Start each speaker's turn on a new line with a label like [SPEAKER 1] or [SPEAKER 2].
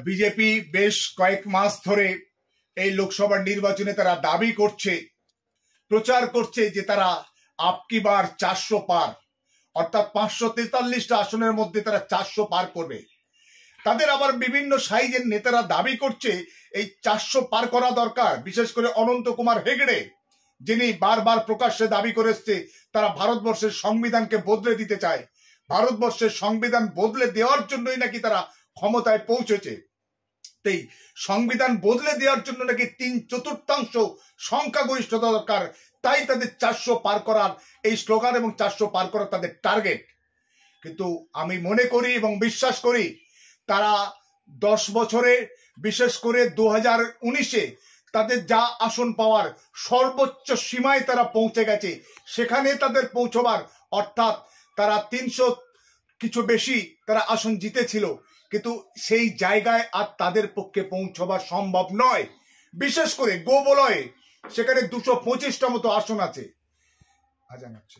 [SPEAKER 1] BJP বেশ কয়েক মাস ধরে এই লোকসভা নির্বাচনে তারা দাবি করছে, প্রচার করছে যে তারা আপকি বার 400 পার, অর্থাৎ 543টা আসনের মধ্যে তারা 400 পার করবে। তাদের আবার বিভিন্ন সাইজের নেতারা দাবি করছে এই 400 পার করা দরকার। বিশেষ করে অনন্ত কুমার হেগড়ে, যিনি বারবার প্রকাশ্যে দাবি করেছে তারা ভারতবর্ষের সংবিধানকে বদলে দিতে চায়, ভারতবর্ষের সংবিধান বদলে দেওয়ার জন্যই নাকি তারা ক্ষমতায় পৌঁছেছে। এই সংবিধান বদলে দেওয়ার জন্য নাকি 3/4 সংখ্যাগরিষ্ঠতা দরকার, তাই তাদের 400 পার করার এই স্লোগান এবং 400 পার করার তাদের টার্গেট। কিন্তু আমি মনে করি এবং বিশ্বাস করি তারা 10 বছরে, বিশেষ করে 2019-এ তাদের যা আসন পাওয়ার সর্বোচ্চ সীমায় তারা পৌঁছে গেছে, সেখানে তাদের পৌঁছবার, অর্থাৎ তারা 300 কিছু বেশি তারা আসন জিতেছিল, কিন্তু সেই জায়গায় আর তাদের পক্ষে পৌঁছবার সম্ভব নয়। বিশেষ করে গোবলয়ে সেখানে 225টা মতো আসন আছে। আজান হচ্ছে।